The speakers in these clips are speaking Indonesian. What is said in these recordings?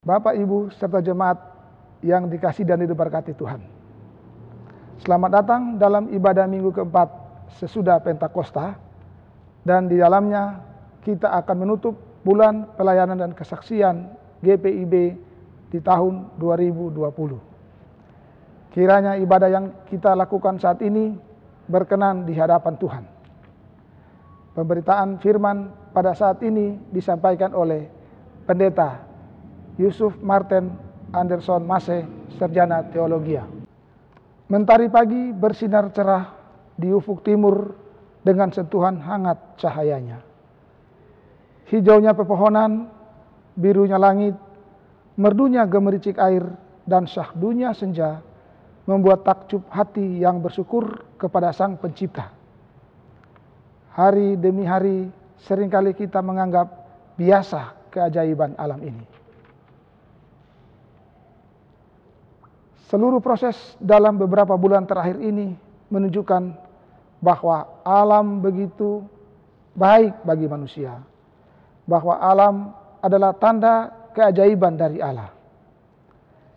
Bapak, Ibu, serta jemaat yang dikasihi dan diberkati Tuhan. Selamat datang dalam ibadah minggu keempat sesudah Pentakosta, dan di dalamnya kita akan menutup bulan pelayanan dan kesaksian GPIB di tahun 2020. Kiranya ibadah yang kita lakukan saat ini berkenan di hadapan Tuhan. Pemberitaan firman pada saat ini disampaikan oleh Pendeta Yusuf Martin Anderson Mase, Sarjana Teologia. Mentari pagi bersinar cerah di ufuk timur dengan sentuhan hangat cahayanya. Hijaunya pepohonan, birunya langit, merdunya gemericik air, dan syahdunya senja membuat takjub hati yang bersyukur kepada Sang Pencipta. Hari demi hari seringkali kita menganggap biasa keajaiban alam ini. Seluruh proses dalam beberapa bulan terakhir ini menunjukkan bahwa alam begitu baik bagi manusia, bahwa alam adalah tanda keajaiban dari Allah.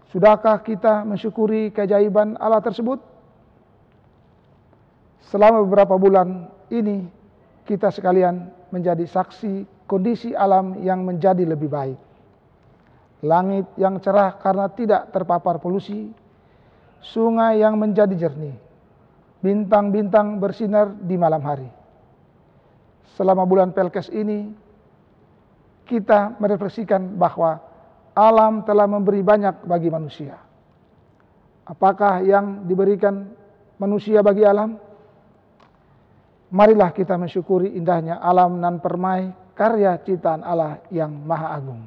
Sudahkah kita mensyukuri keajaiban Allah tersebut? Selama beberapa bulan ini kita sekalian menjadi saksi kondisi alam yang menjadi lebih baik. Langit yang cerah karena tidak terpapar polusi, sungai yang menjadi jernih, bintang-bintang bersinar di malam hari. Selama bulan Pelkes ini, kita merefleksikan bahwa alam telah memberi banyak bagi manusia. Apakah yang diberikan manusia bagi alam? Marilah kita mensyukuri indahnya alam nan permai, karya ciptaan Allah yang Maha Agung.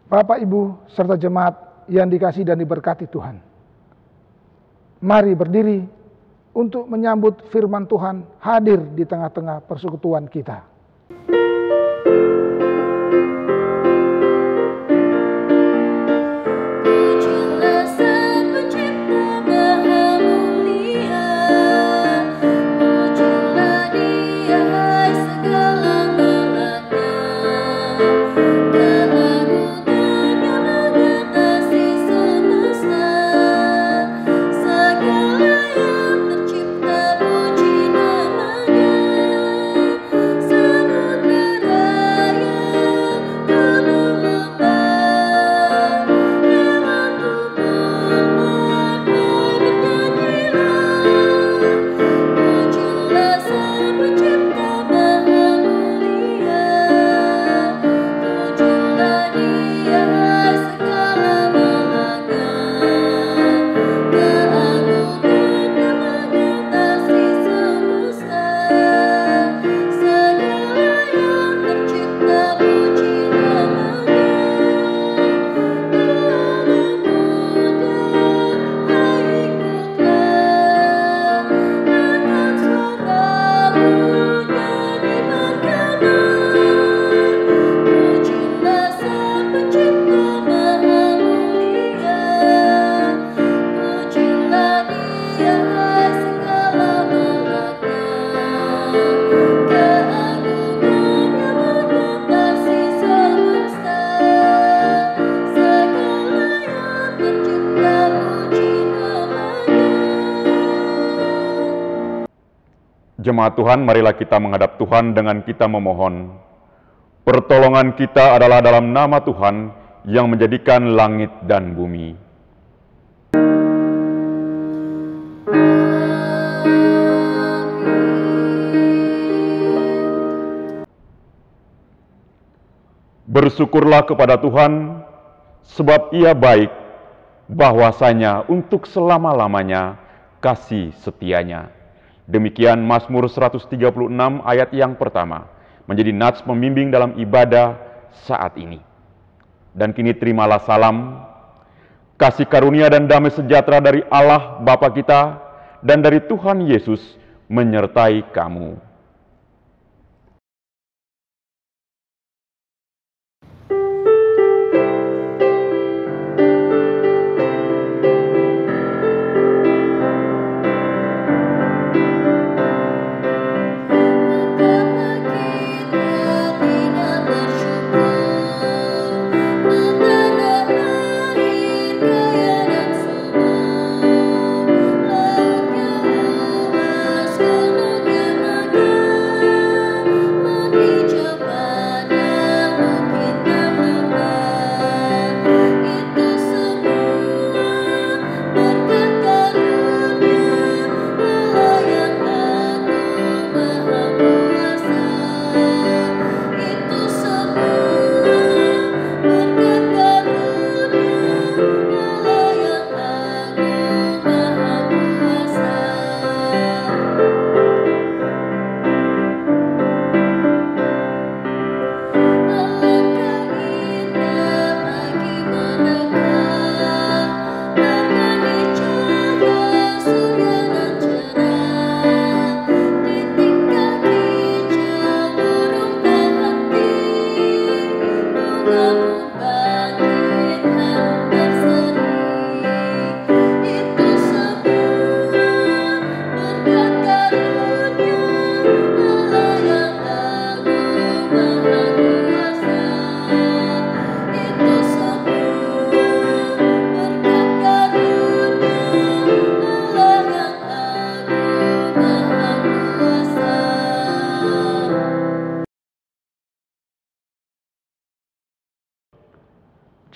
Bapak, Ibu, serta jemaat yang dikasihi dan diberkati Tuhan. Mari berdiri untuk menyambut firman Tuhan hadir di tengah-tengah persekutuan kita. Segala Jemaat Tuhan, marilah kita menghadap Tuhan dengan kita memohon. Pertolongan kita adalah dalam nama Tuhan yang menjadikan langit dan bumi. Bersyukurlah kepada Tuhan, sebab Ia baik, bahwasanya untuk selama-lamanya kasih setianya. Demikian Mazmur 136 ayat yang pertama, menjadi nats pembimbing dalam ibadah saat ini. Dan kini terimalah salam, kasih karunia dan damai sejahtera dari Allah Bapa kita dan dari Tuhan Yesus menyertai kamu.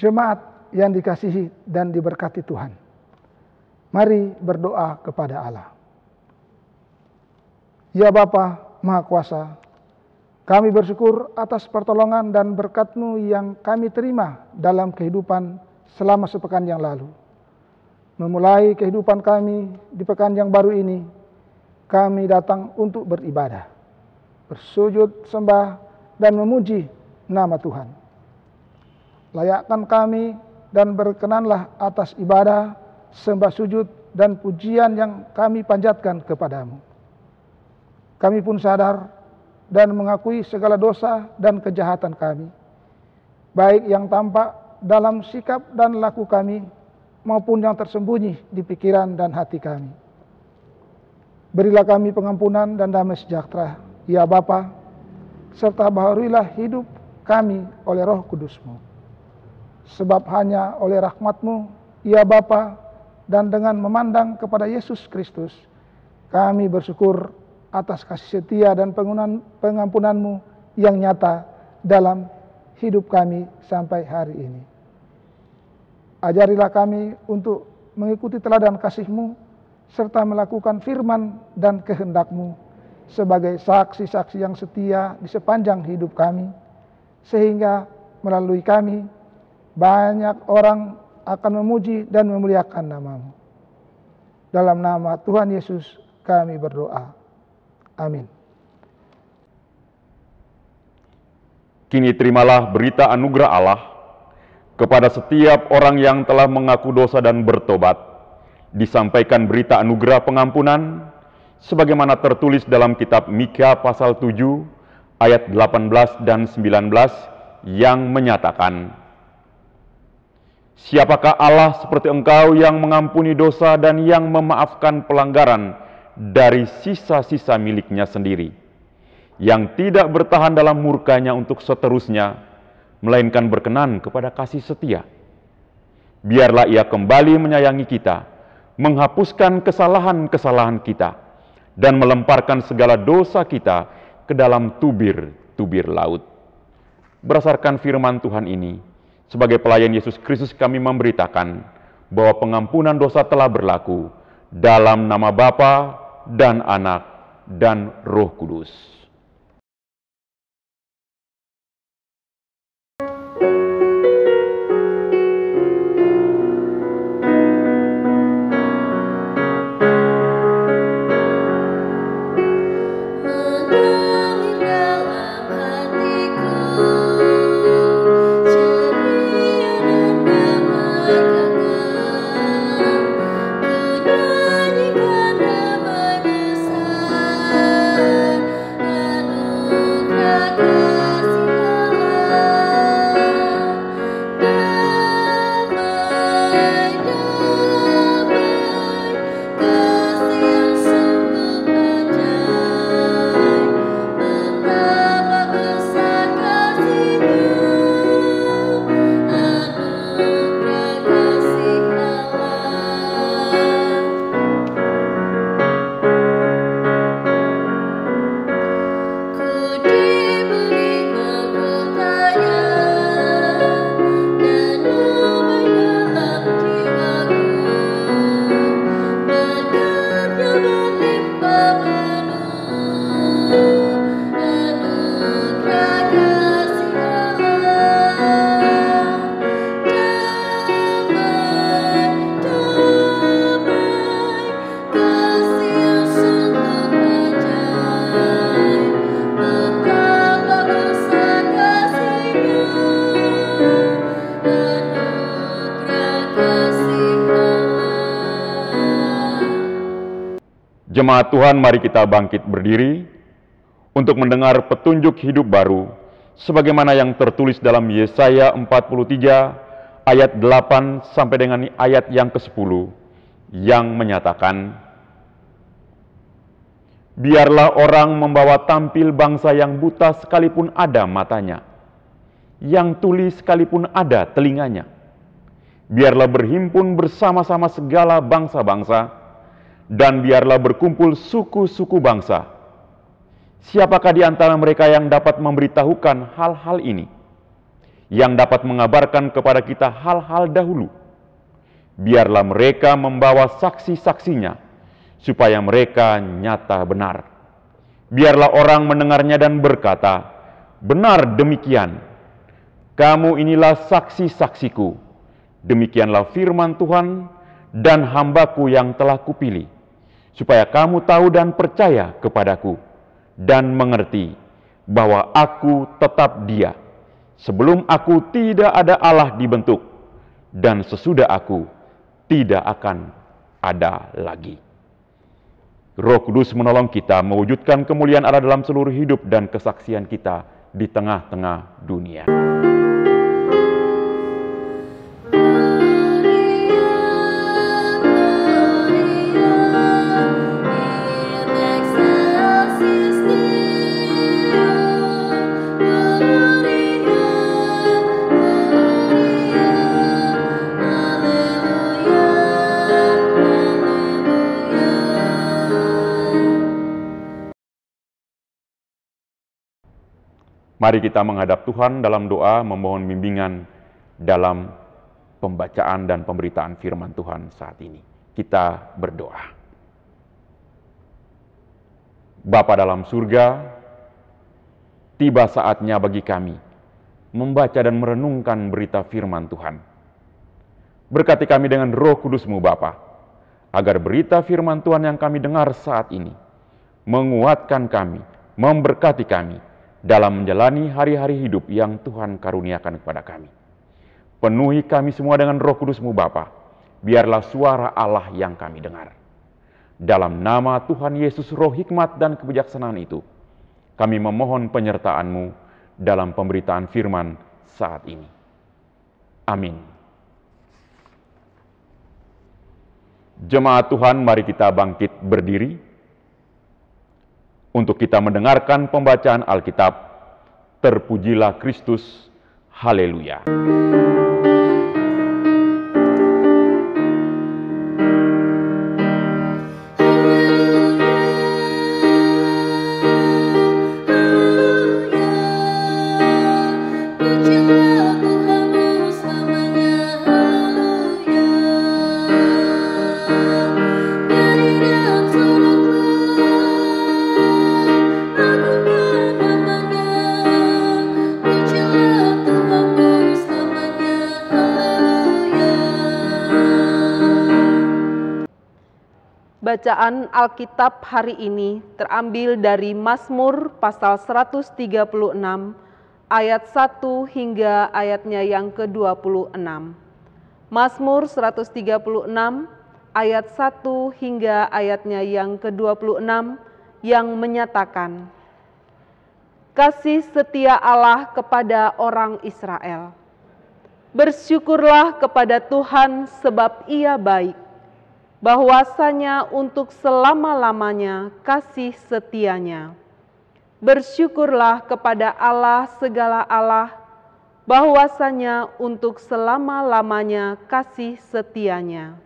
Jemaat yang dikasihi dan diberkati Tuhan, mari berdoa kepada Allah. Ya Bapa Maha Kuasa, kami bersyukur atas pertolongan dan berkat-Mu yang kami terima dalam kehidupan selama sepekan yang lalu. Memulai kehidupan kami di pekan yang baru ini, kami datang untuk beribadah, bersujud, sembah, dan memuji nama Tuhan. Layakkan kami dan berkenanlah atas ibadah, sembah sujud, dan pujian yang kami panjatkan kepadamu. Kami pun sadar dan mengakui segala dosa dan kejahatan kami, baik yang tampak dalam sikap dan laku kami, maupun yang tersembunyi di pikiran dan hati kami. Berilah kami pengampunan dan damai sejahtera, ya Bapa, serta baharilah hidup kami oleh Roh Kudus-Mu. Sebab hanya oleh rahmat-Mu, ya Bapa, dan dengan memandang kepada Yesus Kristus, kami bersyukur atas kasih setia dan pengampunan-Mu yang nyata dalam hidup kami sampai hari ini. Ajarilah kami untuk mengikuti teladan kasih-Mu, serta melakukan firman dan kehendak-Mu sebagai saksi-saksi yang setia di sepanjang hidup kami, sehingga melalui kami banyak orang akan memuji dan memuliakan nama-Mu. Dalam nama Tuhan Yesus kami berdoa. Amin. Kini terimalah berita anugerah Allah kepada setiap orang yang telah mengaku dosa dan bertobat. Disampaikan berita anugerah pengampunan sebagaimana tertulis dalam kitab Mika pasal 7 ayat 18 dan 19 yang menyatakan, "Siapakah Allah seperti Engkau yang mengampuni dosa dan yang memaafkan pelanggaran dari sisa-sisa miliknya sendiri, yang tidak bertahan dalam murkanya untuk seterusnya, melainkan berkenan kepada kasih setia. Biarlah Ia kembali menyayangi kita, menghapuskan kesalahan-kesalahan kita, dan melemparkan segala dosa kita ke dalam tubir-tubir laut. Berdasarkan firman Tuhan ini, sebagai pelayan Yesus Kristus kami memberitakan bahwa pengampunan dosa telah berlaku dalam nama Bapa dan Anak dan Roh Kudus. Jemaat Tuhan, mari kita bangkit berdiri untuk mendengar petunjuk hidup baru sebagaimana yang tertulis dalam Yesaya 43 ayat 8 sampai dengan ayat yang ke-10 yang menyatakan, biarlah orang membawa tampil bangsa yang buta sekalipun ada matanya, yang tuli sekalipun ada telinganya. Biarlah berhimpun bersama-sama segala bangsa-bangsa, dan biarlah berkumpul suku-suku bangsa. Siapakah di antara mereka yang dapat memberitahukan hal-hal ini? Yang dapat mengabarkan kepada kita hal-hal dahulu? Biarlah mereka membawa saksi-saksinya, supaya mereka nyata benar. Biarlah orang mendengarnya dan berkata, benar demikian. Kamu inilah saksi-saksiku. Demikianlah firman Tuhan dan hambaku yang telah kupilih, supaya kamu tahu dan percaya kepadaku, dan mengerti bahwa aku tetap Dia. Sebelum aku tidak ada Allah dibentuk, dan sesudah aku tidak akan ada lagi. Roh Kudus menolong kita mewujudkan kemuliaan Allah dalam seluruh hidup dan kesaksian kita di tengah-tengah dunia. Mari kita menghadap Tuhan dalam doa memohon bimbingan dalam pembacaan dan pemberitaan firman Tuhan saat ini. Kita berdoa. Bapa dalam surga, tiba saatnya bagi kami membaca dan merenungkan berita firman Tuhan. Berkati kami dengan Roh Kudus-Mu Bapa, agar berita firman Tuhan yang kami dengar saat ini menguatkan kami, memberkati kami dalam menjalani hari-hari hidup yang Tuhan karuniakan kepada kami. Penuhi kami semua dengan Roh Kudus-Mu Bapa, biarlah suara Allah yang kami dengar. Dalam nama Tuhan Yesus, Roh hikmat dan kebijaksanaan itu, kami memohon penyertaan-Mu dalam pemberitaan firman saat ini. Amin. Jemaat Tuhan, mari kita bangkit berdiri untuk kita mendengarkan pembacaan Alkitab. Terpujilah Kristus, haleluya. Bacaan Alkitab hari ini terambil dari Mazmur pasal 136 ayat 1 hingga ayatnya yang ke-26. Mazmur 136 ayat 1 hingga ayatnya yang ke-26 yang menyatakan, kasih setia Allah kepada orang Israel. Bersyukurlah kepada Tuhan sebab Ia baik, bahwasanya untuk selama-lamanya kasih setianya. Bersyukurlah kepada Allah segala Allah, bahwasanya untuk selama-lamanya kasih setianya.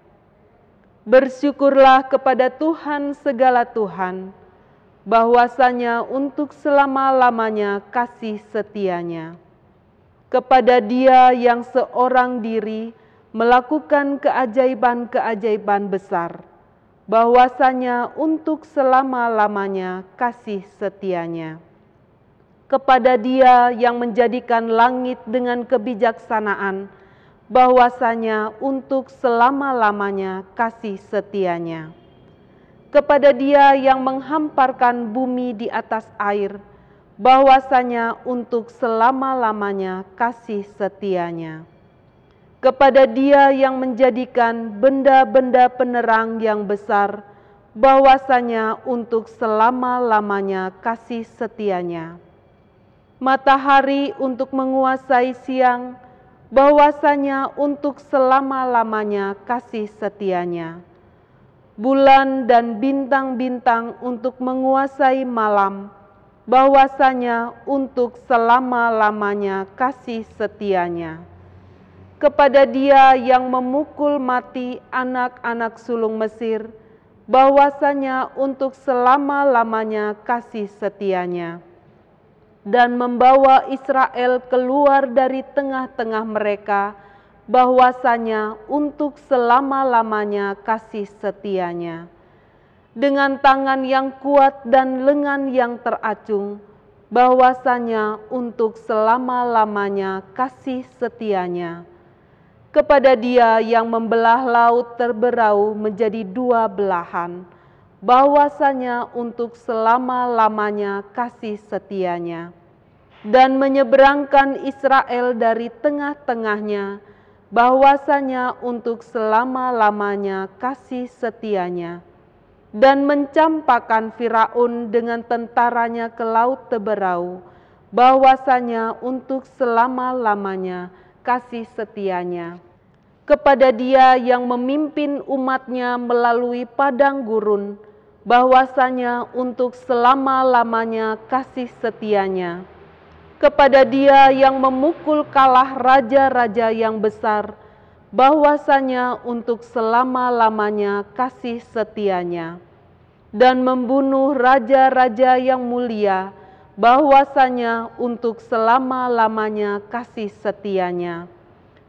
Bersyukurlah kepada Tuhan segala Tuhan, bahwasanya untuk selama-lamanya kasih setianya. Kepada Dia yang seorang diri melakukan keajaiban-keajaiban besar, bahwasanya untuk selama-lamanya kasih setianya. Kepada Dia yang menjadikan langit dengan kebijaksanaan, bahwasanya untuk selama-lamanya kasih setianya. Kepada Dia yang menghamparkan bumi di atas air, bahwasanya untuk selama-lamanya kasih setianya. Kepada Dia yang menjadikan benda-benda penerang yang besar, bahwasanya untuk selama-lamanya kasih setianya. Matahari untuk menguasai siang, bahwasanya untuk selama-lamanya kasih setianya. Bulan dan bintang-bintang untuk menguasai malam, bahwasanya untuk selama-lamanya kasih setianya. Kepada Dia yang memukul mati anak-anak sulung Mesir, bahwasanya untuk selama-lamanya kasih setianya. Dan membawa Israel keluar dari tengah-tengah mereka, bahwasanya untuk selama-lamanya kasih setianya. Dengan tangan yang kuat dan lengan yang teracung, bahwasanya untuk selama-lamanya kasih setianya. Kepada Dia yang membelah laut terberau menjadi dua belahan, bahwasanya untuk selama-lamanya kasih setianya. Dan menyeberangkan Israel dari tengah-tengahnya, bahwasanya untuk selama-lamanya kasih setianya. Dan mencampakkan Firaun dengan tentaranya ke laut terberau, bahwasanya untuk selama-lamanya kasih setianya. Kepada Dia yang memimpin umat-Nya melalui padang gurun, bahwasanya untuk selama-lamanya kasih setianya. Kepada Dia yang memukul kalah raja-raja yang besar, bahwasanya untuk selama-lamanya kasih setianya. Dan membunuh raja-raja yang mulia, bahwasanya untuk selama-lamanya kasih setianya.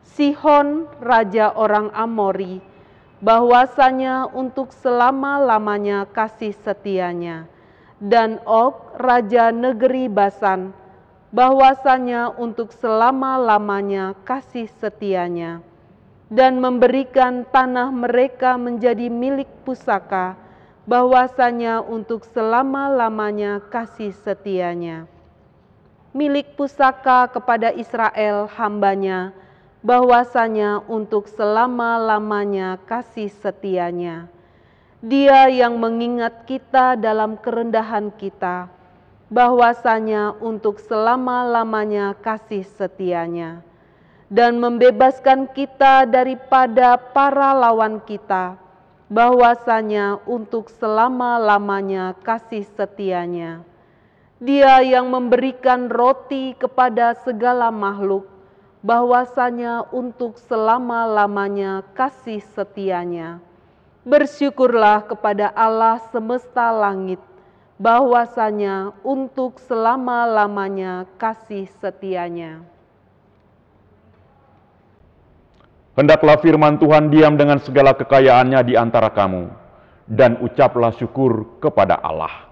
Sihon, raja orang Amori, bahwasanya untuk selama-lamanya kasih setianya. Dan Og, raja negeri Basan, bahwasanya untuk selama-lamanya kasih setianya. Dan memberikan tanah mereka menjadi milik pusaka, bahwasanya untuk selama-lamanya kasih setianya. Milik pusaka kepada Israel hamba-Nya, bahwasanya untuk selama-lamanya kasih setianya. Dia yang mengingat kita dalam kerendahan kita, bahwasanya untuk selama-lamanya kasih setianya. Dan membebaskan kita daripada para lawan kita, bahwasanya untuk selama-lamanya kasih setianya. Dia yang memberikan roti kepada segala makhluk, bahwasanya untuk selama-lamanya kasih setianya. Bersyukurlah kepada Allah semesta langit, bahwasanya untuk selama-lamanya kasih setianya. Hendaklah firman Tuhan diam dengan segala kekayaannya di antara kamu, dan ucaplah syukur kepada Allah.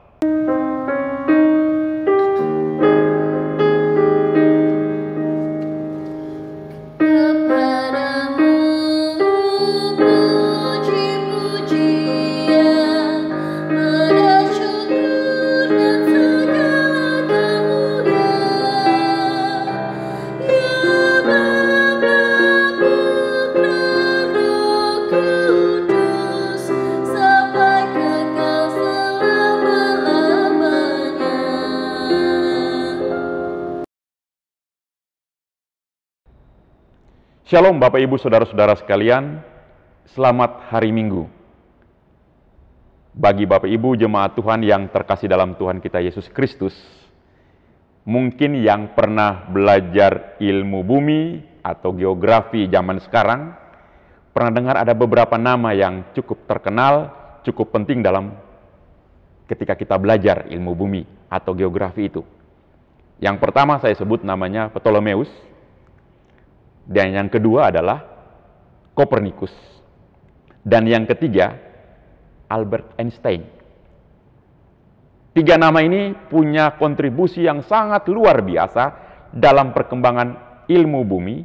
Kepadamu puji-pujian. Shalom Bapak Ibu Saudara-saudara sekalian, selamat hari Minggu. Bagi Bapak Ibu jemaat Tuhan yang terkasih dalam Tuhan kita Yesus Kristus, mungkin yang pernah belajar ilmu bumi atau geografi zaman sekarang, pernah dengar ada beberapa nama yang cukup terkenal, cukup penting dalam ketika kita belajar ilmu bumi atau geografi itu. Yang pertama saya sebut namanya Ptolemeus, dan yang kedua adalah Kopernikus, dan yang ketiga Albert Einstein. Tiga nama ini punya kontribusi yang sangat luar biasa dalam perkembangan ilmu bumi,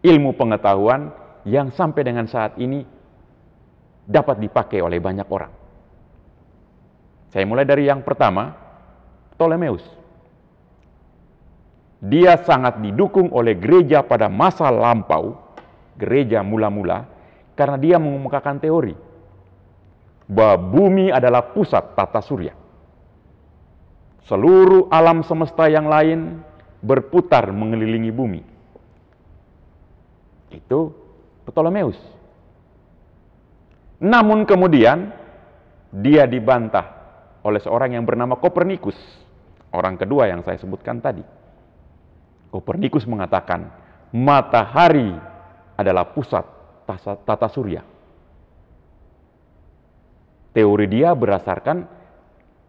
ilmu pengetahuan yang sampai dengan saat ini dapat dipakai oleh banyak orang. Saya mulai dari yang pertama, Ptolemeus. Dia sangat didukung oleh gereja pada masa lampau, gereja mula-mula, karena dia mengemukakan teori bahwa bumi adalah pusat tata surya. Seluruh alam semesta yang lain berputar mengelilingi bumi. Itu Ptolemeus. Namun kemudian dia dibantah oleh seorang yang bernama Kopernikus, orang kedua yang saya sebutkan tadi. Kopernikus mengatakan matahari adalah pusat tata surya. Teori dia berdasarkan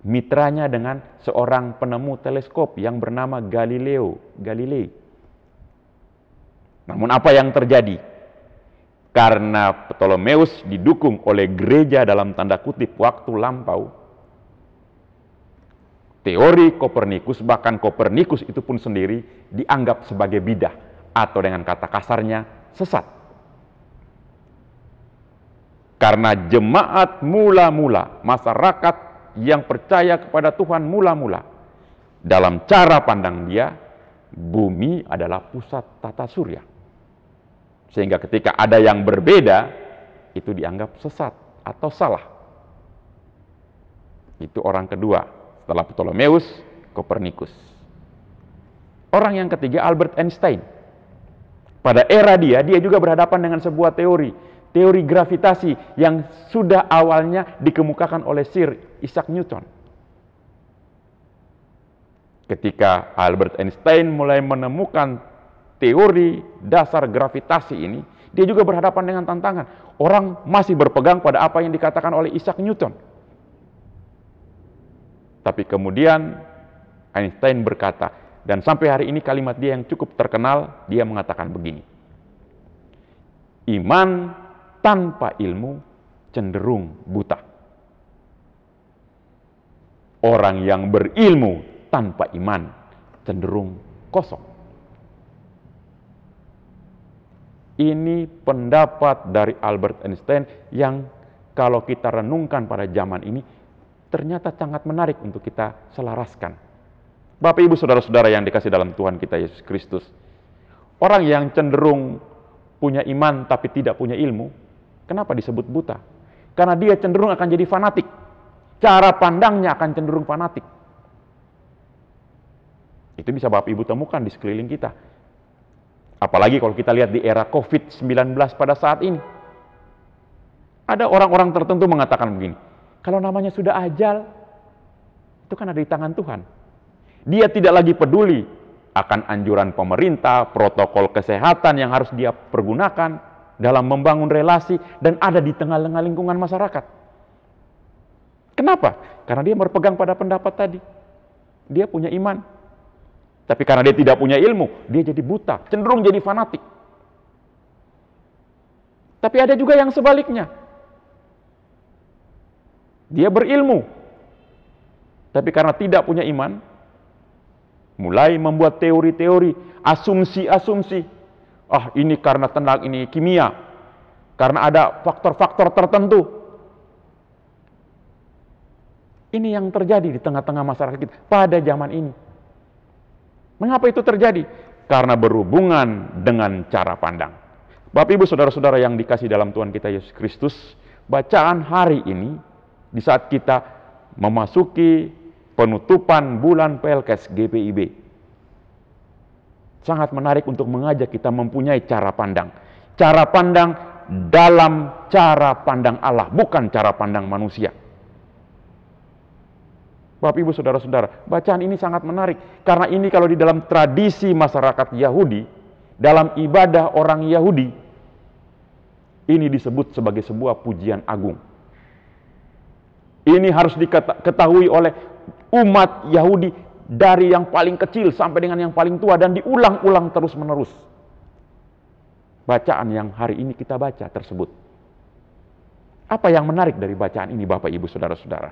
mitranya dengan seorang penemu teleskop yang bernama Galilei. Namun apa yang terjadi? Karena Ptolemeus didukung oleh gereja dalam tanda kutip waktu lampau, teori Kopernikus, bahkan Kopernikus itu pun sendiri dianggap sebagai bidah atau dengan kata kasarnya sesat. Karena jemaat mula-mula, masyarakat yang percaya kepada Tuhan mula-mula, dalam cara pandang dia, bumi adalah pusat tata surya. Sehingga ketika ada yang berbeda, itu dianggap sesat atau salah. Itu orang kedua. Setelah Ptolemeus, Kopernikus. Orang yang ketiga Albert Einstein. Pada era dia juga berhadapan dengan sebuah teori gravitasi yang sudah awalnya dikemukakan oleh Sir Isaac Newton. Ketika Albert Einstein mulai menemukan teori dasar gravitasi ini, dia juga berhadapan dengan tantangan. Orang masih berpegang pada apa yang dikatakan oleh Isaac Newton. Tapi kemudian Einstein berkata, dan sampai hari ini kalimat dia yang cukup terkenal, dia mengatakan begini: iman tanpa ilmu cenderung buta. Orang yang berilmu tanpa iman cenderung kosong. Ini pendapat dari Albert Einstein yang kalau kita renungkan pada zaman ini, ternyata sangat menarik untuk kita selaraskan. Bapak Ibu Saudara-saudara yang dikasih dalam Tuhan kita Yesus Kristus, orang yang cenderung punya iman tapi tidak punya ilmu, kenapa disebut buta? Karena dia cenderung akan jadi fanatik. Cara pandangnya akan cenderung fanatik. Itu bisa Bapak Ibu temukan di sekeliling kita. Apalagi kalau kita lihat di era COVID-19 pada saat ini. Ada orang-orang tertentu mengatakan begini, kalau namanya sudah ajal, itu kan ada di tangan Tuhan. Dia tidak lagi peduli akan anjuran pemerintah, protokol kesehatan yang harus dia pergunakan dalam membangun relasi dan ada di tengah-tengah lingkungan masyarakat. Kenapa? Karena dia berpegang pada pendapat tadi. Dia punya iman. Tapi karena dia tidak punya ilmu, dia jadi buta, cenderung jadi fanatik. Tapi ada juga yang sebaliknya. Dia berilmu, tapi karena tidak punya iman, mulai membuat teori-teori, asumsi-asumsi. Ah, ini karena tenaga ini kimia, karena ada faktor-faktor tertentu. Ini yang terjadi di tengah-tengah masyarakat kita pada zaman ini. Mengapa itu terjadi? Karena berhubungan dengan cara pandang. Bapak Ibu Saudara-saudara yang dikasih dalam Tuhan kita Yesus Kristus, bacaan hari ini di saat kita memasuki penutupan bulan PLKS GPIB. sangat menarik untuk mengajak kita mempunyai cara pandang. Cara pandang dalam cara pandang Allah, bukan cara pandang manusia. Bapak, Ibu, Saudara-saudara, bacaan ini sangat menarik. Karena ini kalau di dalam tradisi masyarakat Yahudi, dalam ibadah orang Yahudi, ini disebut sebagai sebuah pujian agung. Ini harus diketahui oleh umat Yahudi dari yang paling kecil sampai dengan yang paling tua, dan diulang-ulang terus-menerus. Bacaan yang hari ini kita baca tersebut. Apa yang menarik dari bacaan ini, Bapak, Ibu, Saudara-saudara?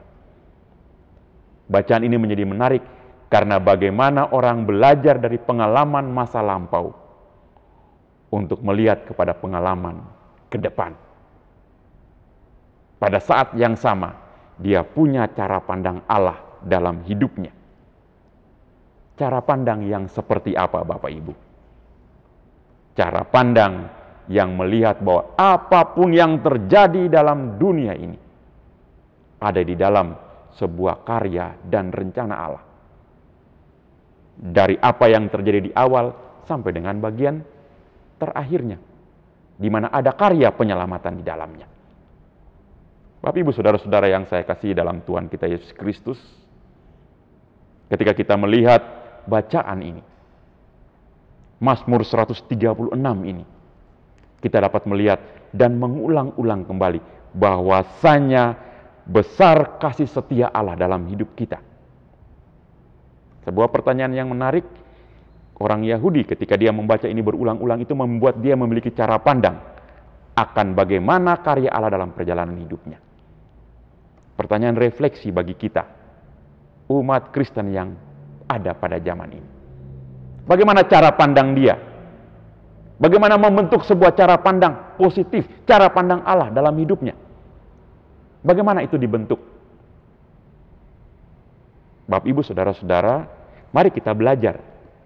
Bacaan ini menjadi menarik karena bagaimana orang belajar dari pengalaman masa lampau untuk melihat kepada pengalaman ke depan. Pada saat yang sama, dia punya cara pandang Allah dalam hidupnya. Cara pandang yang seperti apa, Bapak Ibu? Cara pandang yang melihat bahwa apapun yang terjadi dalam dunia ini ada di dalam sebuah karya dan rencana Allah. Dari apa yang terjadi di awal sampai dengan bagian terakhirnya, di mana ada karya penyelamatan di dalamnya. Bapak, Ibu, Saudara-saudara yang saya kasih dalam Tuhan kita Yesus Kristus, ketika kita melihat bacaan ini, Mazmur 136 ini, kita dapat melihat dan mengulang-ulang kembali bahwasanya besar kasih setia Allah dalam hidup kita. Sebuah pertanyaan yang menarik, orang Yahudi ketika dia membaca ini berulang-ulang itu membuat dia memiliki cara pandang akan bagaimana karya Allah dalam perjalanan hidupnya. Pertanyaan refleksi bagi kita, umat Kristen yang ada pada zaman ini. Bagaimana cara pandang dia? Bagaimana membentuk sebuah cara pandang positif, cara pandang Allah dalam hidupnya? Bagaimana itu dibentuk? Bapak, Ibu, Saudara-saudara, mari kita belajar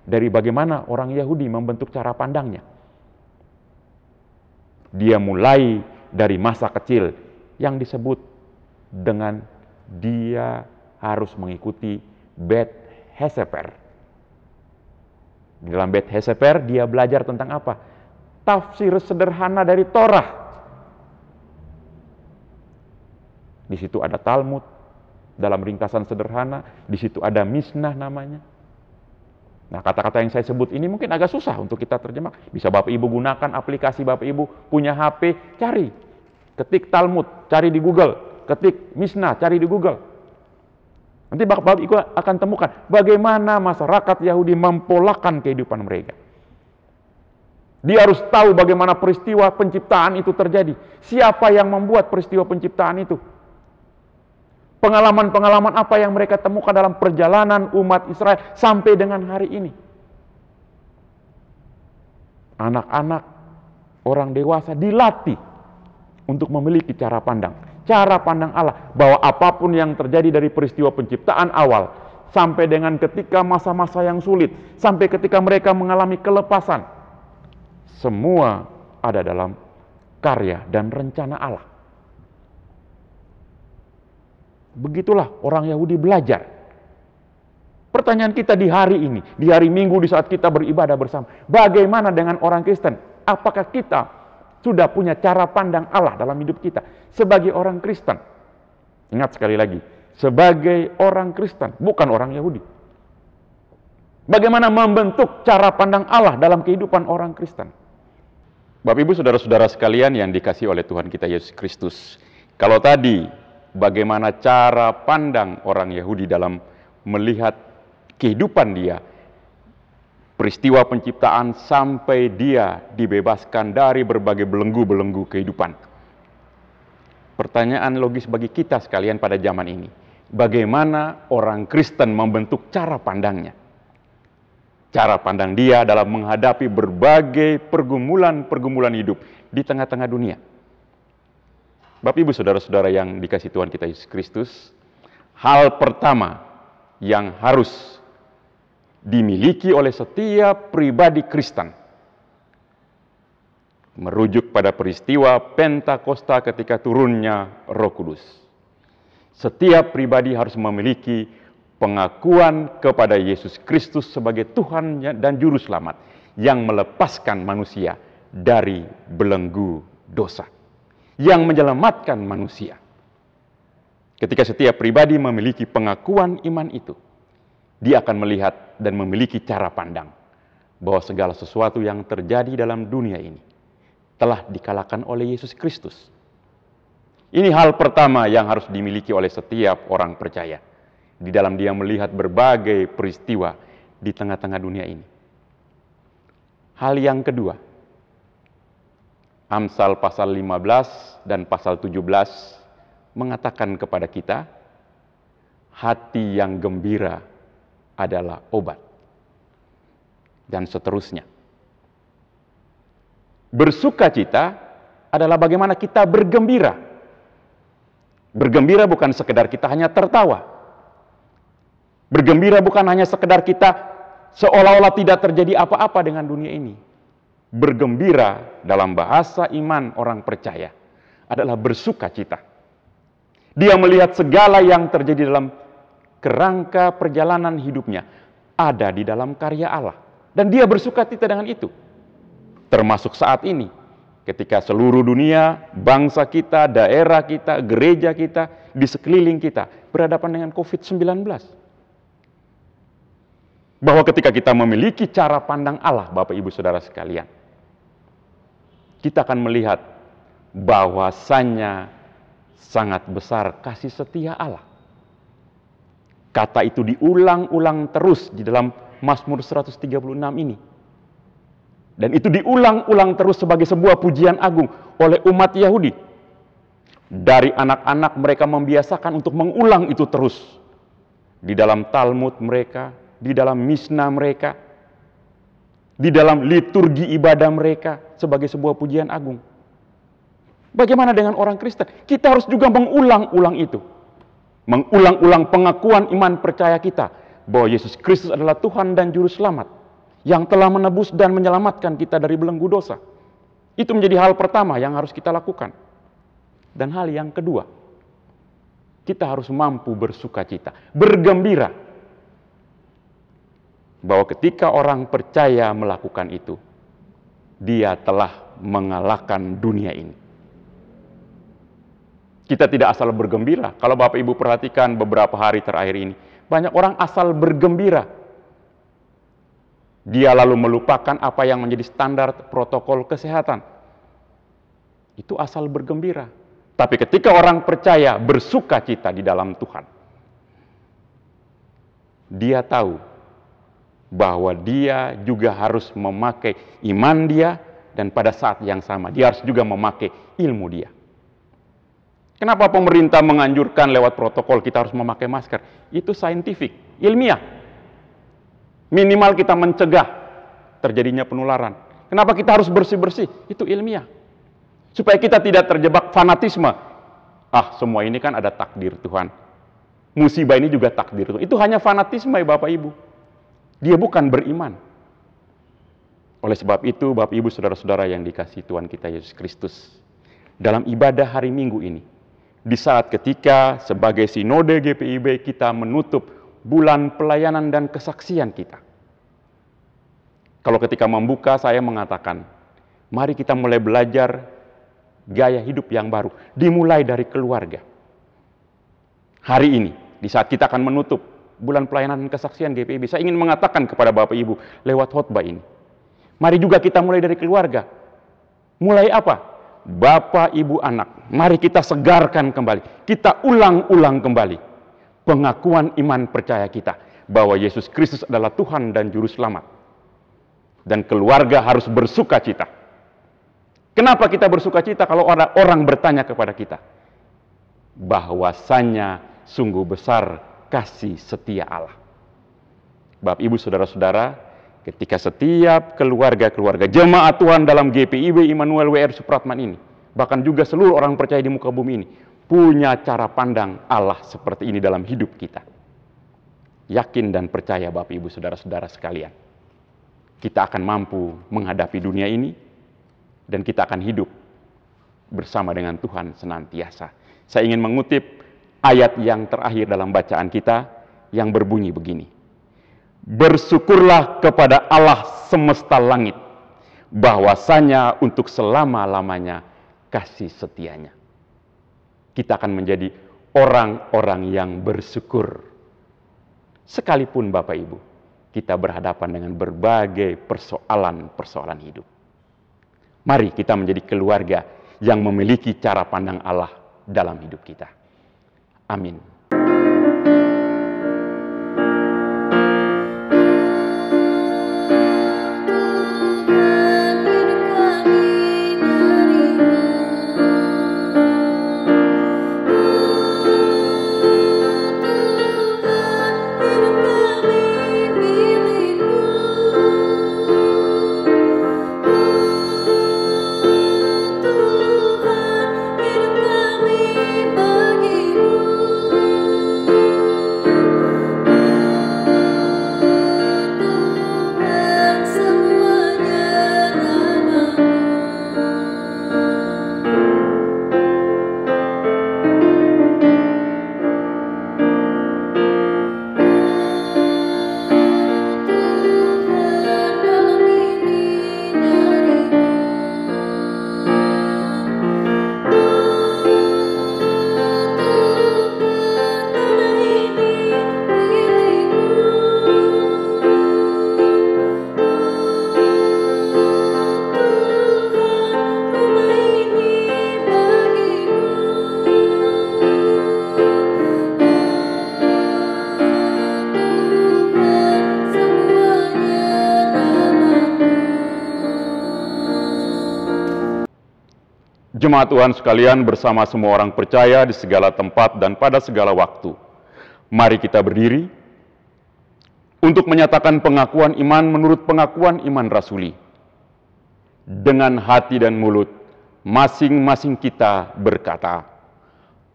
dari bagaimana orang Yahudi membentuk cara pandangnya. Dia mulai dari masa kecil yang disebut dengan dia harus mengikuti Bet Heseper. Di dalam Bet Heseper dia belajar tentang apa? Tafsir sederhana dari Torah. Di situ ada Talmud, dalam ringkasan sederhana, di situ ada Mishnah namanya. Nah, kata-kata yang saya sebut ini mungkin agak susah untuk kita terjemah. Bisa Bapak Ibu gunakan aplikasi Bapak Ibu, punya HP, cari. Ketik Talmud, cari di Google. Ketik Mishnah, cari di Google. Nanti Bapak Ibu akan temukan bagaimana masyarakat Yahudi mempolakan kehidupan mereka. Dia harus tahu bagaimana peristiwa penciptaan itu terjadi. Siapa yang membuat peristiwa penciptaan itu? Pengalaman-pengalaman apa yang mereka temukan dalam perjalanan umat Israel sampai dengan hari ini. Anak-anak, orang dewasa dilatih untuk memiliki cara pandang Allah bahwa apapun yang terjadi dari peristiwa penciptaan awal sampai dengan ketika masa-masa yang sulit, sampai ketika mereka mengalami kelepasan, semua ada dalam karya dan rencana Allah. Begitulah orang Yahudi belajar. Pertanyaan kita di hari ini, di hari Minggu, di saat kita beribadah bersama, bagaimana dengan orang Kristen? Apakah kita sudah punya cara pandang Allah dalam hidup kita sebagai orang Kristen? Ingat sekali lagi, sebagai orang Kristen, bukan orang Yahudi. Bagaimana membentuk cara pandang Allah dalam kehidupan orang Kristen? Bapak, Ibu, Saudara-saudara sekalian yang dikasihi oleh Tuhan kita Yesus Kristus, kalau tadi bagaimana cara pandang orang Yahudi dalam melihat kehidupan dia, peristiwa penciptaan sampai dia dibebaskan dari berbagai belenggu-belenggu kehidupan. Pertanyaan logis bagi kita sekalian pada zaman ini, bagaimana orang Kristen membentuk cara pandangnya? Cara pandang dia dalam menghadapi berbagai pergumulan-pergumulan hidup di tengah-tengah dunia. Bapak, Ibu, Saudara-saudara yang dikasihi Tuhan kita Yesus Kristus, hal pertama yang harus dimiliki oleh setiap pribadi Kristen merujuk pada peristiwa Pentakosta ketika turunnya Roh Kudus. Setiap pribadi harus memiliki pengakuan kepada Yesus Kristus sebagai Tuhan dan Juru Selamat yang melepaskan manusia dari belenggu dosa, yang menyelamatkan manusia. Ketika setiap pribadi memiliki pengakuan iman itu, dia akan melihat dan memiliki cara pandang bahwa segala sesuatu yang terjadi dalam dunia ini telah dikalahkan oleh Yesus Kristus. Ini hal pertama yang harus dimiliki oleh setiap orang percaya di dalam dia melihat berbagai peristiwa di tengah-tengah dunia ini. Hal yang kedua, Amsal pasal 15 dan pasal 17 mengatakan kepada kita, hati yang gembira adalah obat. Dan seterusnya. Bersukacita adalah bagaimana kita bergembira. Bergembira bukan sekedar kita hanya tertawa. Bergembira bukan hanya sekedar kita seolah-olah tidak terjadi apa-apa dengan dunia ini. Bergembira dalam bahasa iman orang percaya adalah bersukacita. Dia melihat segala yang terjadi dalam kerangka perjalanan hidupnya ada di dalam karya Allah. Dan dia bersukacita dengan itu. Termasuk saat ini, ketika seluruh dunia, bangsa kita, daerah kita, gereja kita, di sekeliling kita berhadapan dengan COVID-19. Bahwa ketika kita memiliki cara pandang Allah, Bapak Ibu Saudara sekalian, kita akan melihat bahwasannya sangat besar kasih setia Allah. Kata itu diulang-ulang terus di dalam Mazmur 136 ini. Dan itu diulang-ulang terus sebagai sebuah pujian agung oleh umat Yahudi. Dari anak-anak mereka membiasakan untuk mengulang itu terus. Di dalam Talmud mereka, di dalam Misna mereka, di dalam liturgi ibadah mereka sebagai sebuah pujian agung. Bagaimana dengan orang Kristen? Kita harus juga mengulang-ulang itu. Mengulang-ulang pengakuan iman percaya kita bahwa Yesus Kristus adalah Tuhan dan Juru Selamat yang telah menebus dan menyelamatkan kita dari belenggu dosa. Itu menjadi hal pertama yang harus kita lakukan. Dan hal yang kedua, kita harus mampu bersukacita, bergembira bahwa ketika orang percaya melakukan itu, dia telah mengalahkan dunia ini. Kita tidak asal bergembira. Kalau Bapak Ibu perhatikan beberapa hari terakhir ini, banyak orang asal bergembira. Dia lalu melupakan apa yang menjadi standar protokol kesehatan. Itu asal bergembira. Tapi ketika orang percaya bersukacita di dalam Tuhan, dia tahu bahwa dia juga harus memakai iman dia, dan pada saat yang sama dia harus juga memakai ilmu dia. Kenapa pemerintah menganjurkan lewat protokol kita harus memakai masker? Itu saintifik, ilmiah. Minimal kita mencegah terjadinya penularan. Kenapa kita harus bersih-bersih? Itu ilmiah. Supaya kita tidak terjebak fanatisme. Semua ini kan ada takdir Tuhan. Musibah ini juga takdir Tuhan. Itu hanya fanatisme ya Bapak Ibu. Dia bukan beriman. Oleh sebab itu, Bapak Ibu Saudara-saudara yang dikasihi Tuhan kita Yesus Kristus, dalam ibadah hari Minggu ini, di saat ketika sebagai sinode GPIB kita menutup bulan pelayanan dan kesaksian kita. Kalau ketika membuka saya mengatakan, mari kita mulai belajar gaya hidup yang baru, dimulai dari keluarga. Hari ini, di saat kita akan menutup bulan pelayanan dan kesaksian GPIB, saya ingin mengatakan kepada Bapak Ibu lewat khotbah ini, mari juga kita mulai dari keluarga. Mulai apa? Bapak, Ibu, anak, mari kita segarkan kembali, kita ulang-ulang kembali pengakuan iman percaya kita bahwa Yesus Kristus adalah Tuhan dan Juru Selamat. Dan keluarga harus bersukacita. Kenapa kita bersukacita kalau orang bertanya kepada kita? Bahwasanya sungguh besar kasih setia Allah. Bapak, Ibu, Saudara-saudara, ketika setiap keluarga-keluarga jemaat Tuhan dalam GPIB Immanuel WR Supratman ini, bahkan juga seluruh orang percaya di muka bumi ini, punya cara pandang Allah seperti ini dalam hidup kita. Yakin dan percaya Bapak Ibu Saudara-saudara sekalian, kita akan mampu menghadapi dunia ini, dan kita akan hidup bersama dengan Tuhan senantiasa. Saya ingin mengutip ayat yang terakhir dalam bacaan kita, yang berbunyi begini. Bersyukurlah kepada Allah semesta langit, bahwasanya untuk selama-lamanya kasih setianya. Kita akan menjadi orang-orang yang bersyukur. Sekalipun Bapak Ibu, kita berhadapan dengan berbagai persoalan-persoalan hidup. Mari kita menjadi keluarga yang memiliki cara pandang Allah dalam hidup kita. Amin. Jemaat Tuhan sekalian, bersama semua orang percaya di segala tempat dan pada segala waktu, mari kita berdiri untuk menyatakan pengakuan iman menurut pengakuan iman rasuli. Dengan hati dan mulut, masing-masing kita berkata,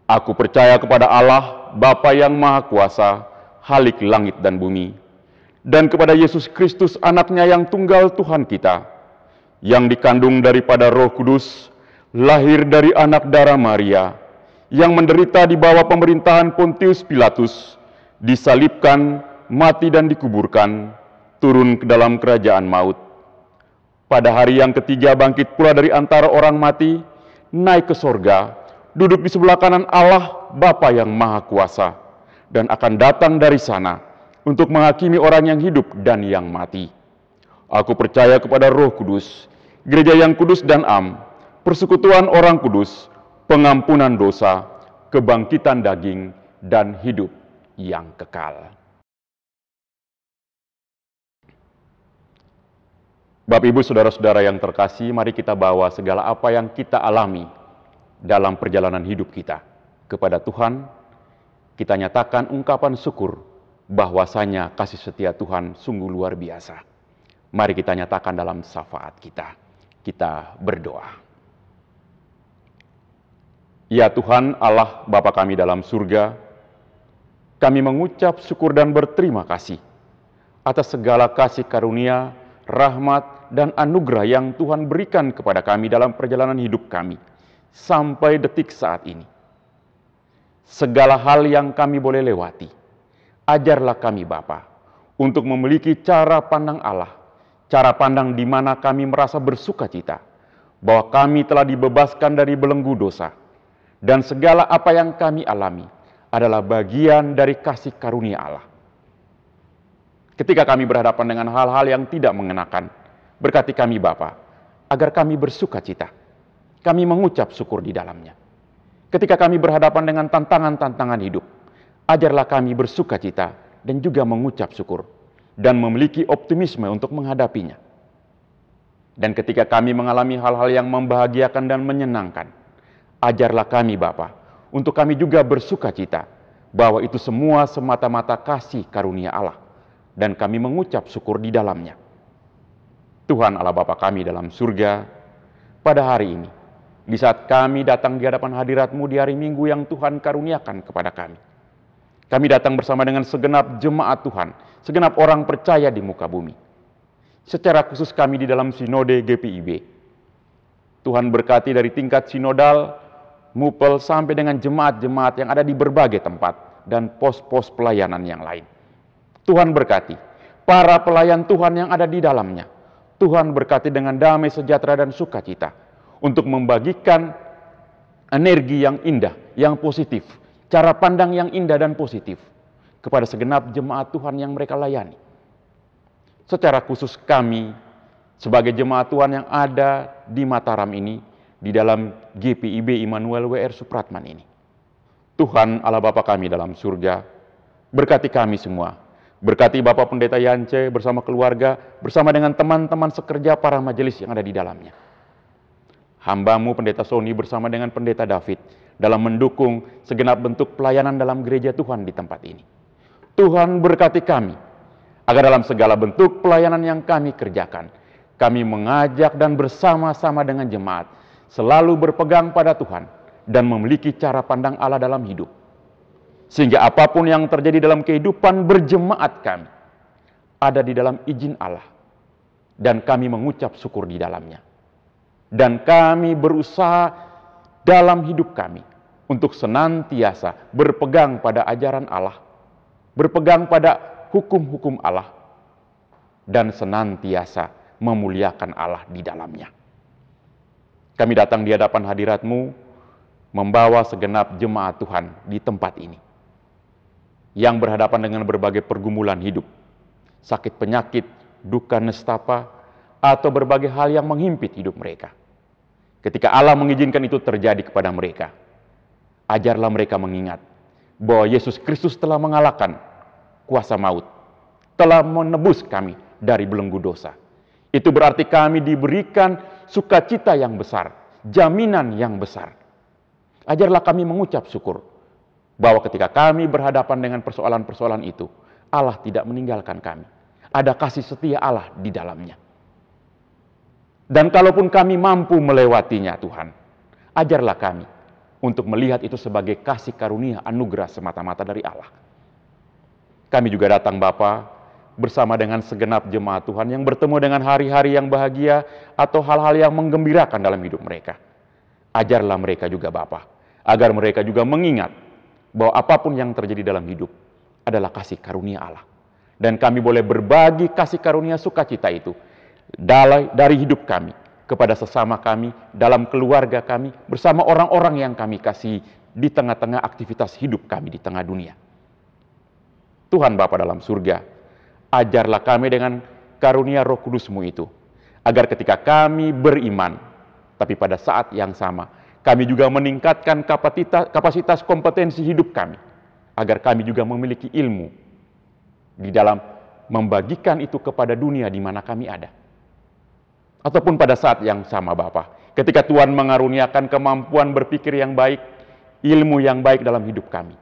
Aku percaya kepada Allah, Bapa yang Maha Kuasa, Khalik langit dan bumi, dan kepada Yesus Kristus, anaknya yang tunggal Tuhan kita, yang dikandung daripada Roh Kudus, lahir dari anak darah Maria, yang menderita di bawah pemerintahan Pontius Pilatus, disalibkan, mati dan dikuburkan, turun ke dalam kerajaan maut. Pada hari yang ketiga bangkit pula dari antara orang mati, naik ke sorga, duduk di sebelah kanan Allah Bapa yang Maha Kuasa, dan akan datang dari sana untuk menghakimi orang yang hidup dan yang mati. Aku percaya kepada Roh Kudus, gereja yang kudus dan am, persekutuan orang kudus, pengampunan dosa, kebangkitan daging, dan hidup yang kekal. Bapak, Ibu, Saudara-saudara yang terkasih, mari kita bawa segala apa yang kita alami dalam perjalanan hidup kita kepada Tuhan. Kita nyatakan ungkapan syukur bahwasanya kasih setia Tuhan sungguh luar biasa. Mari kita nyatakan dalam syafaat kita. Kita berdoa. Ya Tuhan Allah Bapa kami dalam surga, kami mengucap syukur dan berterima kasih atas segala kasih karunia, rahmat, dan anugerah yang Tuhan berikan kepada kami dalam perjalanan hidup kami sampai detik saat ini. Segala hal yang kami boleh lewati, ajarlah kami Bapa untuk memiliki cara pandang Allah, cara pandang di mana kami merasa bersuka cita bahwa kami telah dibebaskan dari belenggu dosa, dan segala apa yang kami alami adalah bagian dari kasih karunia Allah. Ketika kami berhadapan dengan hal-hal yang tidak mengenakan, berkati kami Bapa, agar kami bersuka cita. Kami mengucap syukur di dalamnya. Ketika kami berhadapan dengan tantangan-tantangan hidup, ajarlah kami bersuka cita dan juga mengucap syukur, dan memiliki optimisme untuk menghadapinya. Dan ketika kami mengalami hal-hal yang membahagiakan dan menyenangkan, ajarlah kami Bapa, untuk kami juga bersuka cita, bahwa itu semua semata-mata kasih karunia Allah, dan kami mengucap syukur di dalamnya. Tuhan Allah Bapa kami dalam surga, pada hari ini, di saat kami datang di hadapan hadirat-Mu di hari Minggu yang Tuhan karuniakan kepada kami, kami datang bersama dengan segenap jemaat Tuhan, segenap orang percaya di muka bumi. Secara khusus kami di dalam sinode GPIB, Tuhan berkati dari tingkat sinodal, mupel, sampai dengan jemaat-jemaat yang ada di berbagai tempat, dan pos-pos pelayanan yang lain. Tuhan berkati para pelayan Tuhan yang ada di dalamnya. Tuhan berkati dengan damai, sejahtera, dan sukacita untuk membagikan energi yang indah, yang positif, cara pandang yang indah dan positif kepada segenap jemaat Tuhan yang mereka layani. Secara khusus kami sebagai jemaat Tuhan yang ada di Mataram ini, di dalam GPIB Immanuel WR Supratman ini. Tuhan Allah Bapa kami dalam surga, berkati kami semua. Berkati Bapak Pendeta Yance bersama keluarga, bersama dengan teman-teman sekerja para majelis yang ada di dalamnya. Hamba-Mu Pendeta Sony bersama dengan Pendeta David dalam mendukung segenap bentuk pelayanan dalam gereja Tuhan di tempat ini. Tuhan berkati kami, agar dalam segala bentuk pelayanan yang kami kerjakan, kami mengajak dan bersama-sama dengan jemaat selalu berpegang pada Tuhan dan memiliki cara pandang Allah dalam hidup. Sehingga apapun yang terjadi dalam kehidupan berjemaat kami ada di dalam izin Allah, dan kami mengucap syukur di dalamnya. Dan kami berusaha dalam hidup kami untuk senantiasa berpegang pada ajaran Allah, berpegang pada hukum-hukum Allah, dan senantiasa memuliakan Allah di dalamnya. Kami datang di hadapan hadirat-Mu, membawa segenap jemaat Tuhan di tempat ini, yang berhadapan dengan berbagai pergumulan hidup, sakit penyakit, duka nestapa, atau berbagai hal yang menghimpit hidup mereka. Ketika Allah mengizinkan itu terjadi kepada mereka, ajarlah mereka mengingat bahwa Yesus Kristus telah mengalahkan kuasa maut, telah menebus kami dari belenggu dosa. Itu berarti kami diberikan sukacita yang besar, jaminan yang besar. Ajarlah kami mengucap syukur bahwa ketika kami berhadapan dengan persoalan-persoalan itu, Allah tidak meninggalkan kami. Ada kasih setia Allah di dalamnya. Dan kalaupun kami mampu melewatinya, Tuhan, ajarlah kami untuk melihat itu sebagai kasih karunia anugerah semata-mata dari Allah. Kami juga datang Bapa bersama dengan segenap jemaat Tuhan yang bertemu dengan hari-hari yang bahagia atau hal-hal yang menggembirakan dalam hidup mereka. Ajarlah mereka juga Bapa, agar mereka juga mengingat bahwa apapun yang terjadi dalam hidup adalah kasih karunia Allah. Dan kami boleh berbagi kasih karunia sukacita itu dari hidup kami kepada sesama kami, dalam keluarga kami, bersama orang-orang yang kami kasih di tengah-tengah aktivitas hidup kami di tengah dunia. Tuhan Bapa dalam surga, ajarlah kami dengan karunia Roh Kudus-Mu itu, agar ketika kami beriman, tapi pada saat yang sama, kami juga meningkatkan kapasitas kompetensi hidup kami, agar kami juga memiliki ilmu di dalam membagikan itu kepada dunia di mana kami ada. Ataupun pada saat yang sama Bapa, ketika Tuhan mengaruniakan kemampuan berpikir yang baik, ilmu yang baik dalam hidup kami,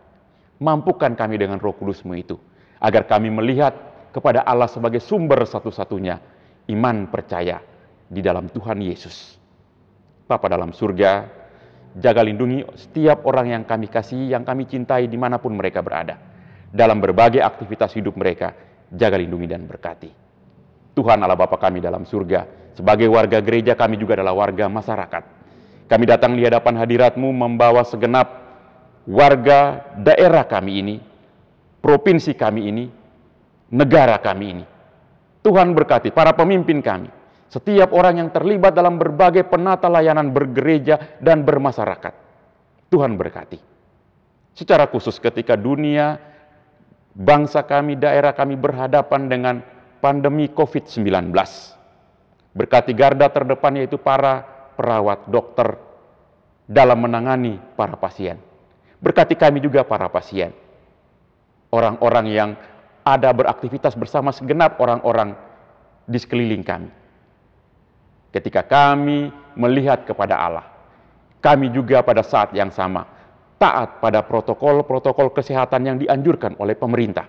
mampukan kami dengan Roh Kudus-Mu itu, agar kami melihat kepada Allah sebagai sumber satu-satunya iman percaya di dalam Tuhan Yesus. Bapa dalam surga, jaga lindungi setiap orang yang kami kasihi, yang kami cintai dimanapun mereka berada. Dalam berbagai aktivitas hidup mereka, jaga lindungi dan berkati. Tuhan Allah Bapa kami dalam surga, sebagai warga gereja kami juga adalah warga masyarakat. Kami datang di hadapan hadirat-Mu membawa segenap warga daerah kami ini, provinsi kami ini, negara kami ini. Tuhan berkati para pemimpin kami, setiap orang yang terlibat dalam berbagai penata layanan bergereja dan bermasyarakat. Tuhan berkati. Secara khusus ketika dunia, bangsa kami, daerah kami berhadapan dengan pandemi COVID-19. Berkati garda terdepan yaitu para perawat, dokter dalam menangani para pasien. Berkati kami juga para pasien. Orang-orang yang ada beraktivitas bersama segenap orang-orang di sekeliling kami. Ketika kami melihat kepada Allah, kami juga pada saat yang sama taat pada protokol-protokol kesehatan yang dianjurkan oleh pemerintah.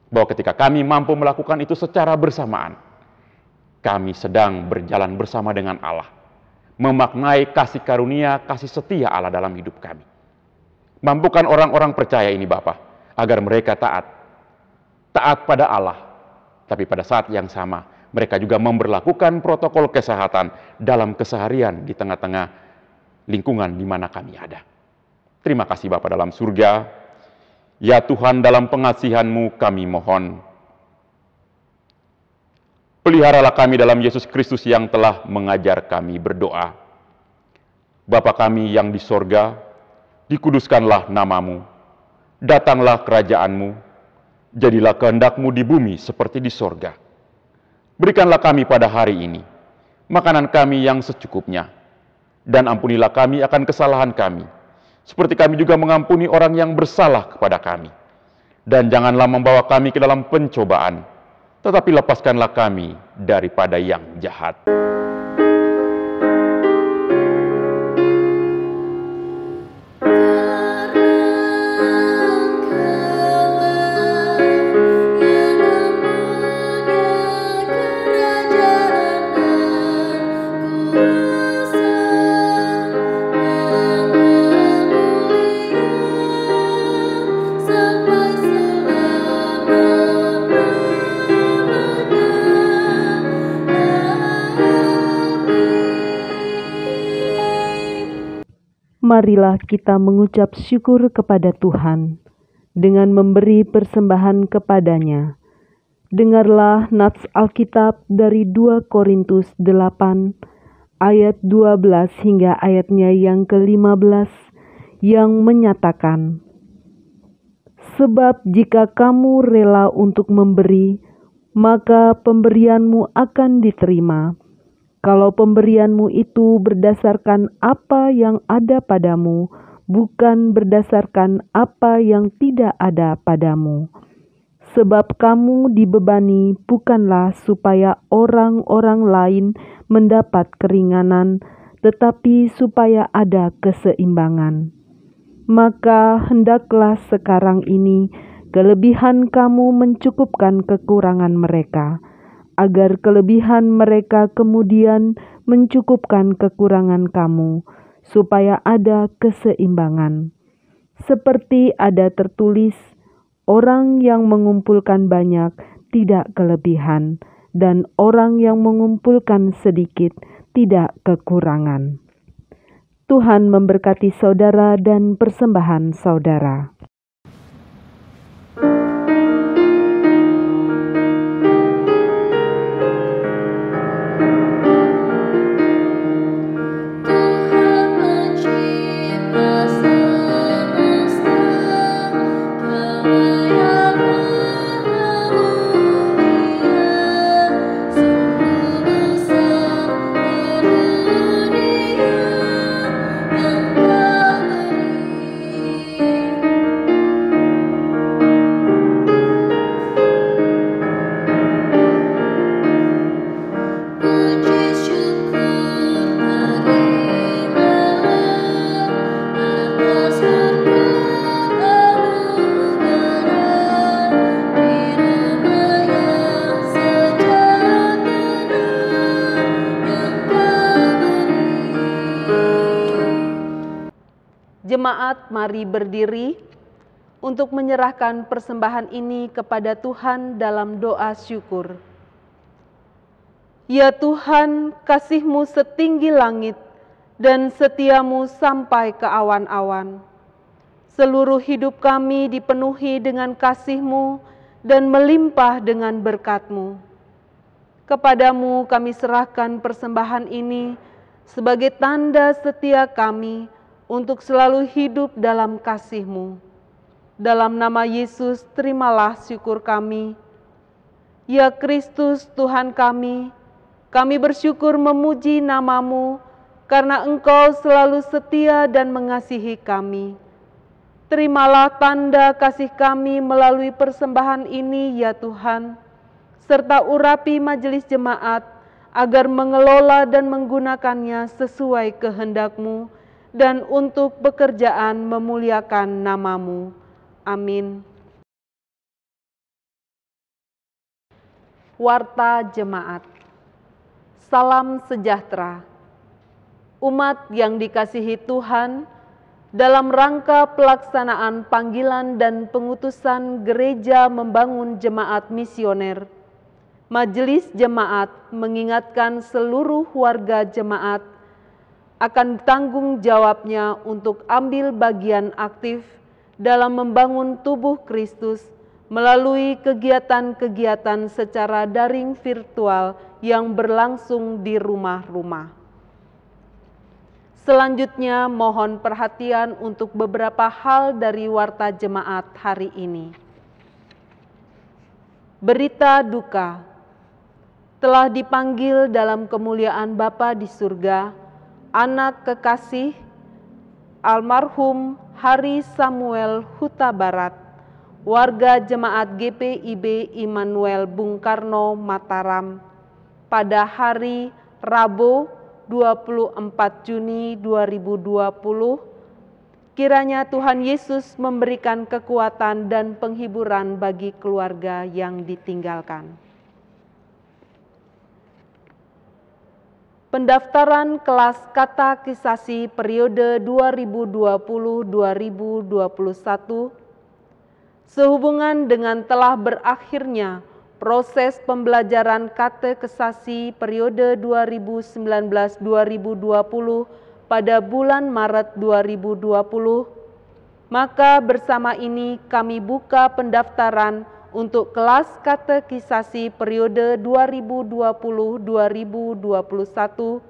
Bahwa ketika kami mampu melakukan itu secara bersamaan, kami sedang berjalan bersama dengan Allah, memaknai kasih karunia, kasih setia Allah dalam hidup kami. Mampukan orang-orang percaya ini Bapa, agar mereka taat pada Allah, tapi pada saat yang sama, mereka juga memberlakukan protokol kesehatan dalam keseharian di tengah-tengah lingkungan di mana kami ada. Terima kasih Bapa dalam surga, Ya Tuhan, dalam pengasihan-Mu kami mohon. Peliharalah kami dalam Yesus Kristus yang telah mengajar kami berdoa. Bapa kami yang di sorga, dikuduskanlah nama-Mu. Datanglah kerajaan-Mu, jadilah kehendak-Mu di bumi seperti di sorga. Berikanlah kami pada hari ini makanan kami yang secukupnya, dan ampunilah kami akan kesalahan kami, seperti kami juga mengampuni orang yang bersalah kepada kami. Dan janganlah membawa kami ke dalam pencobaan, tetapi lepaskanlah kami daripada yang jahat. Marilah kita mengucap syukur kepada Tuhan dengan memberi persembahan kepadanya. Dengarlah nats Alkitab dari 2 Korintus 8 ayat 12 hingga ayatnya yang ke-15 yang menyatakan, "Sebab jika kamu rela untuk memberi, maka pemberianmu akan diterima. Kalau pemberianmu itu berdasarkan apa yang ada padamu, bukan berdasarkan apa yang tidak ada padamu. Sebab kamu dibebani bukanlah supaya orang-orang lain mendapat keringanan, tetapi supaya ada keseimbangan. Maka hendaklah sekarang ini kelebihan kamu mencukupkan kekurangan mereka, agar kelebihan mereka kemudian mencukupkan kekurangan kamu, supaya ada keseimbangan. Seperti ada tertulis, orang yang mengumpulkan banyak tidak kelebihan, dan orang yang mengumpulkan sedikit tidak kekurangan." Tuhan memberkati saudara dan persembahan saudara. Jemaat, mari berdiri untuk menyerahkan persembahan ini kepada Tuhan dalam doa syukur. Ya Tuhan, kasih-Mu setinggi langit dan setia-Mu sampai ke awan-awan. Seluruh hidup kami dipenuhi dengan kasih-Mu dan melimpah dengan berkat-Mu. Kepadamu kami serahkan persembahan ini sebagai tanda setia kami untuk selalu hidup dalam kasih-Mu. Dalam nama Yesus, terimalah syukur kami. Ya Kristus, Tuhan kami bersyukur memuji nama-Mu, karena Engkau selalu setia dan mengasihi kami. Terimalah tanda kasih kami melalui persembahan ini, ya Tuhan, serta urapi majelis jemaat, agar mengelola dan menggunakannya sesuai kehendak-Mu, dan untuk pekerjaan memuliakan nama-Mu. Amin. Warta Jemaat. Salam sejahtera. Umat yang dikasihi Tuhan, dalam rangka pelaksanaan panggilan dan pengutusan gereja membangun jemaat misioner, Majelis Jemaat mengingatkan seluruh warga jemaat akan tanggung jawabnya untuk ambil bagian aktif dalam membangun tubuh Kristus melalui kegiatan-kegiatan secara daring virtual yang berlangsung di rumah-rumah. Selanjutnya, mohon perhatian untuk beberapa hal dari Warta Jemaat hari ini. Berita duka, telah dipanggil dalam kemuliaan Bapa di surga, anak kekasih almarhum Hari Samuel Huta Barat, warga Jemaat GPIB Immanuel Bung Karno Mataram, pada hari Rabu 24 Juni 2020, kiranya Tuhan Yesus memberikan kekuatan dan penghiburan bagi keluarga yang ditinggalkan. Pendaftaran kelas katekisasi periode 2020-2021 sehubungan dengan telah berakhirnya proses pembelajaran katekisasi periode 2019-2020 pada bulan Maret 2020, maka bersama ini kami buka pendaftaran untuk kelas katekisasi periode 2020-2021.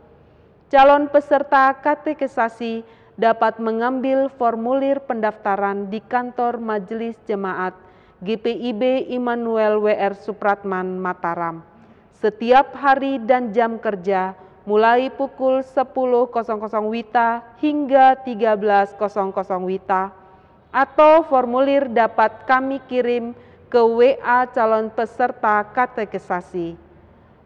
Calon peserta katekisasi dapat mengambil formulir pendaftaran di kantor Majelis Jemaat GPIB Immanuel WR Supratman Mataram setiap hari dan jam kerja mulai pukul 10.00 WITA hingga 13.00 WITA, atau formulir dapat kami kirim ke WA calon peserta katekisasi.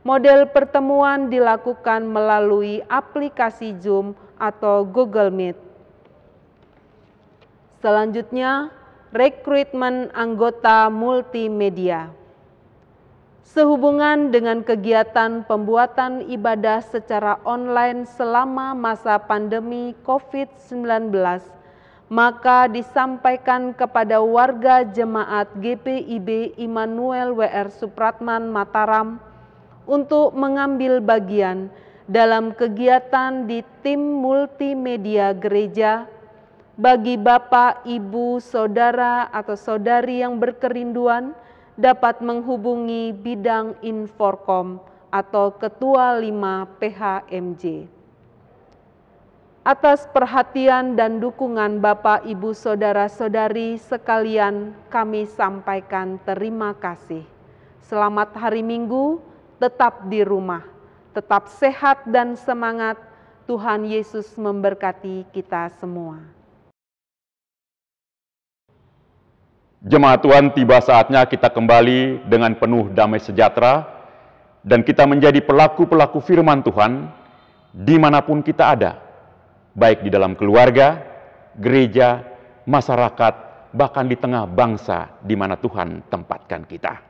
Model pertemuan dilakukan melalui aplikasi Zoom atau Google Meet. Selanjutnya, rekrutmen anggota multimedia. Sehubungan dengan kegiatan pembuatan ibadah secara online selama masa pandemi COVID-19, maka disampaikan kepada warga Jemaat GPIB Immanuel WR Supratman Mataram untuk mengambil bagian dalam kegiatan di tim multimedia gereja. Bagi Bapak, Ibu, Saudara, atau Saudari yang berkerinduan dapat menghubungi bidang Inforkom atau Ketua 5 PHMJ. Atas perhatian dan dukungan Bapak, Ibu, Saudara-saudari sekalian, kami sampaikan terima kasih. Selamat hari Minggu, tetap di rumah, tetap sehat dan semangat. Tuhan Yesus memberkati kita semua. Jemaat Tuhan, tiba saatnya kita kembali dengan penuh damai sejahtera dan kita menjadi pelaku-pelaku firman Tuhan dimanapun kita ada, baik di dalam keluarga, gereja, masyarakat, bahkan di tengah bangsa di mana Tuhan tempatkan kita.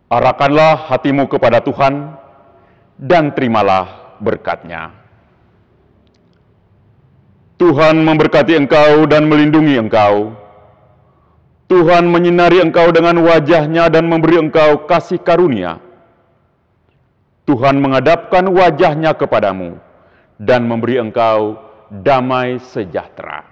Arahkanlah hatimu kepada Tuhan dan terimalah berkat-Nya. Tuhan memberkati engkau dan melindungi engkau. Tuhan menyinari engkau dengan wajah-Nya dan memberi engkau kasih karunia. Tuhan menghadapkan wajah-Nya kepadamu dan memberi engkau damai sejahtera.